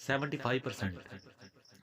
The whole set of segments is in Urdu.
75%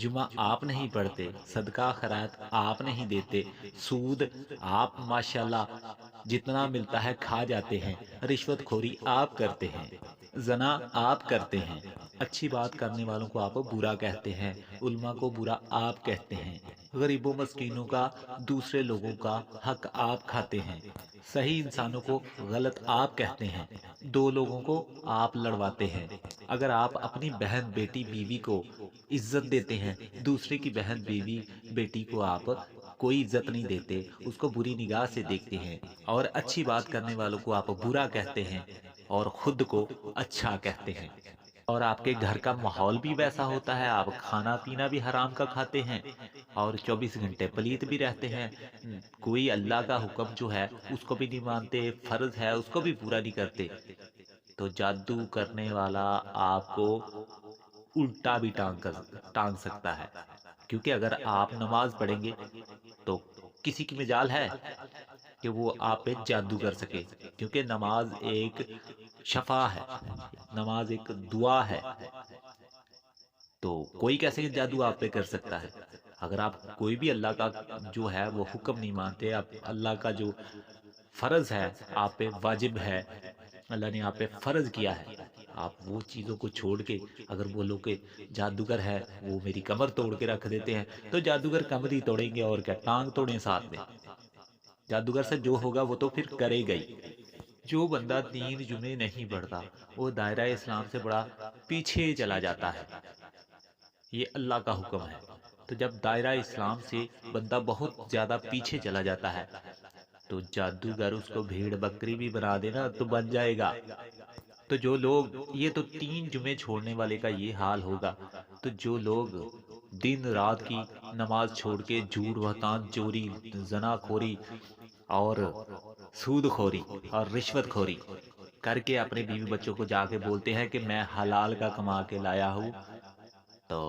جمعہ آپ نہیں پڑھتے، صدقہ خیرات آپ نہیں دیتے، سود آپ ماشاءاللہ جتنا ملتا ہے کھا جاتے ہیں، رشوت خوری آپ کرتے ہیں، زنا آپ کرتے ہیں، اچھی بات کرنے والوں کو آپ برا کہتے ہیں، علماء کو برا آپ کہتے ہیں، غریبوں مسکینوں کا دوسرے لوگوں کا حق آپ کھاتے ہیں، صحیح انسانوں کو غلط آپ کہتے ہیں، دو لوگوں کو آپ لڑواتے ہیں۔ اگر آپ اپنی بہن بیٹی بیوی کو عزت دیتے ہیں، دوسرے کی بہن بیوی بیٹی کو آپ کوئی عزت نہیں دیتے، اس کو بری نگاہ سے دیکھتے ہیں، اور اچھی بات کرنے والوں کو آپ برا کہتے ہیں اور خود کو اچھا کہتے ہیں، اور آپ کے گھر کا ماحول بھی ویسا ہوتا ہے، آپ کھانا پینا بھی حرام کا کھاتے ہیں اور 24 گھنٹے پلیت بھی رہتے ہیں، کوئی اللہ کا حکم جو ہے اس کو بھی نہیں مانتے، فرض ہے اس کو بھی پورا نہیں کرتے، تو جادو کرنے والا آپ کو الٹا بھی ٹانگ سکتا ہے، کیونکہ اگر آپ نماز پڑھیں گے تو کسی کی مجال ہے کہ وہ آپ پہ جادو کر سکے، کیونکہ نماز ایک شفا ہے، نماز ایک دعا ہے، تو کوئی کیسے جادو آپ پہ کر سکتا ہے؟ اگر آپ کوئی بھی اللہ کا جو ہے وہ حکم نہیں مانتے، آپ اللہ کا جو فرض ہے آپ پہ واجب ہے، اللہ نے آپ پہ فرض کیا ہے، آپ وہ چیزوں کو چھوڑ کے اگر بولو کہ جادوگر ہے وہ میری کمر توڑ کے رکھ دیتے ہیں، تو جادوگر کمر ہی توڑیں گے اور کیا ٹانگ توڑیں ساتھ میں، جادوگر سے جو ہوگا وہ تو پھر کرے گا ہی۔ جو بندہ دین جمعے نہیں پڑھتا وہ دائرہ اسلام سے بڑا پیچھے چلا جاتا ہے، یہ اللہ کا حکم ہے، تو جب دائرہ اسلام سے بندہ بہت زیادہ پیچھے چلا جاتا ہے تو جادوگر اس کو بھیڑ بکری بھی بنا دینا تو بن جائے گا۔ تو جو لوگ، یہ تو 3 جمعے چھوڑنے والے کا یہ حال ہوگا، تو جو لوگ دن رات کی نماز چھوڑ کے جھوٹ بہتان چوری زنا خوری اور سود خوری اور رشوت خوری کر کے اپنے بیوی بچوں کو جا کے بولتے ہیں کہ میں حلال کا کما کے لایا ہوں، تو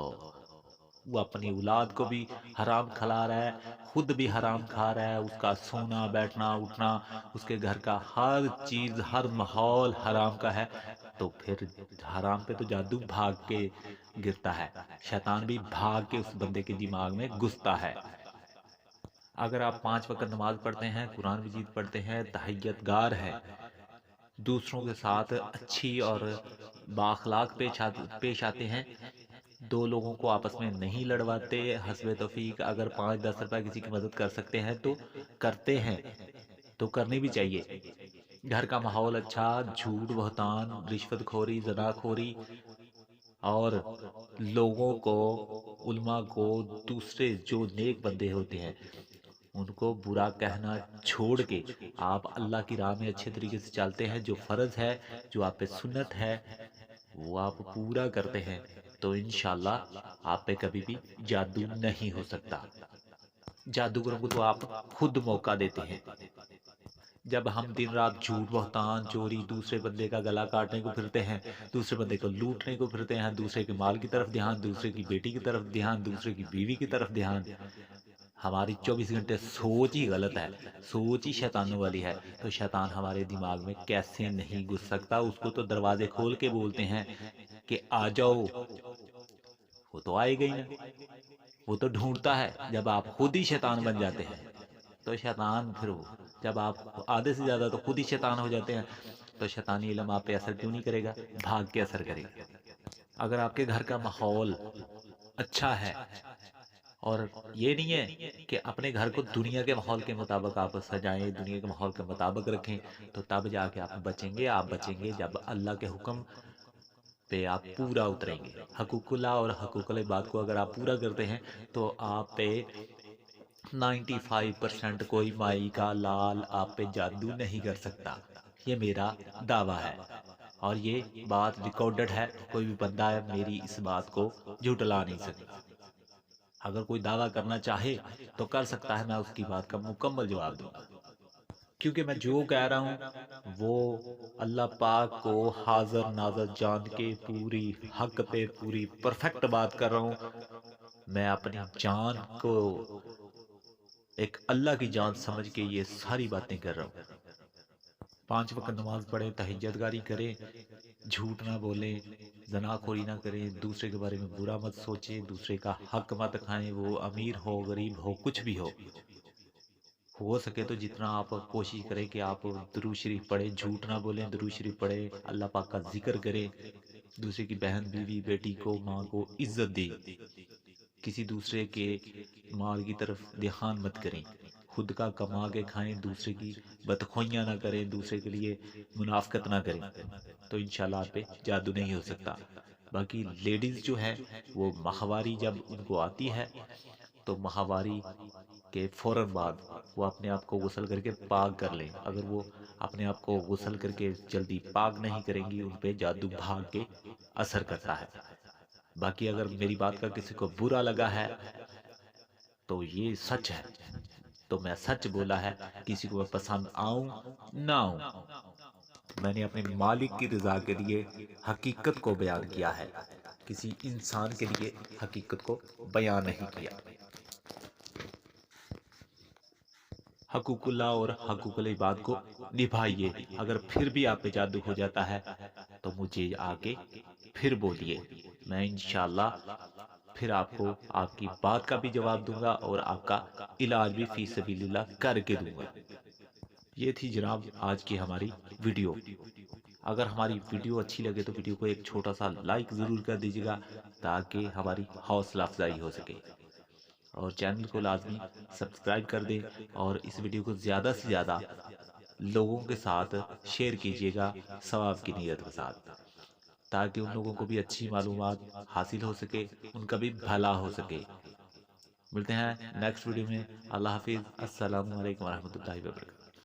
وہ اپنی اولاد کو بھی حرام کھلا رہا ہے، خود بھی حرام کھا رہا ہے، اس کا سونا بیٹھنا اٹھنا اس کے گھر کا ہر چیز ہر ماحول حرام کا ہے، تو پھر حرام پہ تو جادو بھاگ کے گرتا ہے، شیطان بھی بھاگ کے اس بندے کے دماغ میں گھستا ہے۔ اگر آپ 5 وقت نماز پڑھتے ہیں، قرآن مجید پڑھتے ہیں، تہجد گار ہے، دوسروں کے ساتھ اچھی اور بااخلاق پیش آتے ہیں، دو لوگوں کو آپس میں نہیں لڑواتے، حسب توفیق اگر 5-10 روپے کسی کی مدد کر سکتے ہیں تو کرتے ہیں، تو کرنی بھی چاہیے، گھر کا ماحول اچھا، جھوٹ بہتان رشوت خوری زنا خوری اور لوگوں کو علماء کو دوسرے جو نیک بندے ہوتے ہیں ان کو برا کہنا چھوڑ کے آپ اللہ کی راہ میں اچھے طریقے سے چلتے ہیں، جو فرض ہے جو آپ پہ سنت ہے وہ آپ پورا کرتے ہیں، تو انشاءاللہ آپ پہ کبھی بھی جادو نہیں ہو سکتا۔ جادوگروں کو تو آپ خود موقع دیتے ہیں، جب ہم دن رات جھوٹ بہتان چوری دوسرے بندے کا گلا کاٹنے کو پھرتے ہیں، دوسرے بندے کو لوٹنے کو پھرتے ہیں، دوسرے کے مال کی طرف دھیان، دوسرے کی بیٹی کی طرف دھیان، دوسرے کی بیوی کی طرف دھیان، ہماری 24 گھنٹے سوچ ہی غلط ہے، سوچ ہی شیطانوں والی ہے، تو شیطان ہمارے دماغ میں کیسے نہیں گھس سکتا؟ اس کو تو دروازے کھول کے بولتے ہیں کہ آ جاؤ، وہ تو آئے گا ہی نا، وہ تو ڈھونڈتا ہے، جب آپ خود ہی شیطان بن جاتے ہیں تو شیطان پھر وہ جب آپ آدھے سے زیادہ تو خود ہی شیطان ہو جاتے ہیں تو شیطانی علم آپ پہ اثر کیوں نہیں کرے گا؟ بھاگ کے اثر کرے گا۔ اگر آپ کے گھر کا ماحول اچھا ہے اور یہ نہیں ہے کہ اپنے گھر کو دنیا کے ماحول کے مطابق آپ سجائیں، دنیا کے ماحول کے مطابق رکھیں، تو تب جا کے آپ بچیں گے، آپ بچیں گے جب اللہ کے حکم پہ آپ پورا اتریں گے، حقوق اللہ اور حقوق العباد کو اگر آپ پورا کرتے ہیں تو آپ پہ 95% کوئی مائی کا لال آپ پہ جادو نہیں کر سکتا، یہ میرا دعویٰ ہے، اور یہ بات ریکارڈڈ ہے، کوئی بھی بندہ ہے میری اس بات کو جھٹلا نہیں سکتا، اگر کوئی دعویٰ کرنا چاہے تو کر سکتا ہے، میں اس کی بات کا مکمل جواب دوں گا، کیونکہ میں جو کہہ رہا ہوں وہ اللہ پاک کو حاضر ناظر جان کے پوری حق پہ پوری پرفیکٹ بات کر رہا ہوں، میں اپنی جان کو ایک اللہ کی جان سمجھ کے یہ ساری باتیں کر رہا ہوں۔ 5 وقت نماز پڑھیں، تہجد گاری کریں، جھوٹ نہ بولیں، زنا خوری نہ کریں، دوسرے کے بارے میں برا مت سوچیں، دوسرے کا حق مت کھائیں، وہ امیر ہو غریب ہو کچھ بھی ہو سکے تو جتنا آپ کوشش کریں کہ آپ درود شریف پڑھیں، جھوٹ نہ بولیں، درود شریف پڑھیں، اللہ پاک کا ذکر کریں، دوسرے کی بہن بیوی بیٹی کو ماں کو عزت دیں، کسی دوسرے کے مال کی طرف دھیان مت کریں، خود کا کما کے کھائیں، دوسرے کی بدخوئیاں نہ کریں، دوسرے کے لیے منافقت نہ کریں، تو انشاءاللہ آپ پہ جادو نہیں ہو سکتا۔ باقی لیڈیز جو ہے وہ ماہواری جب ان کو آتی ہے تو ماہواری کے فوراً بعد وہ اپنے آپ کو غسل کر کے پاک کر لیں۔ اگر وہ اپنے آپ کو غسل کر کے جلدی پاک نہیں کریں گی، ان پہ جادو بھاگ کے اثر کرتا ہے۔ باقی اگر میری بات کا کسی کو برا لگا ہے تو یہ سچ ہے، تو میں سچ بولا ہے، کسی کو میں پسند آؤں نہ آؤں، میں نے اپنے مالک کی رضا کے لیے حقیقت کو بیان کیا ہے، کسی انسان کے لیے حقیقت کو بیان نہیں کیا۔ حقوق اللہ اور حقوق العباد کو نبھائیے۔ اگر پھر بھی آپ پہ جادو ہو جاتا ہے تو مجھے آگے پھر بولیے، میں انشاءاللہ پھر آپ کو آپ کی بات کا بھی جواب دوں گا اور آپ کا علاج بھی فی سبیل اللہ کر کے دوں گا۔ یہ تھی جناب آج کی ہماری ویڈیو۔ اگر ہماری ویڈیو اچھی لگے تو ویڈیو کو ایک چھوٹا سا لائک ضرور کر دیجیے گا تاکہ ہماری حوصلہ افزائی ہو سکے، اور چینل کو لازمی سبسکرائب کر دیں، اور اس ویڈیو کو زیادہ سے زیادہ لوگوں کے ساتھ شیئر کیجیے گا ثواب کی نیت کے ساتھ، تاکہ ان لوگوں کو بھی اچھی معلومات حاصل ہو سکے، ان کا بھی بھلا ہو سکے۔ ملتے ہیں نیکسٹ ویڈیو میں۔ اللہ حافظ، السلام علیکم ورحمۃ اللہ وبرکاتہ۔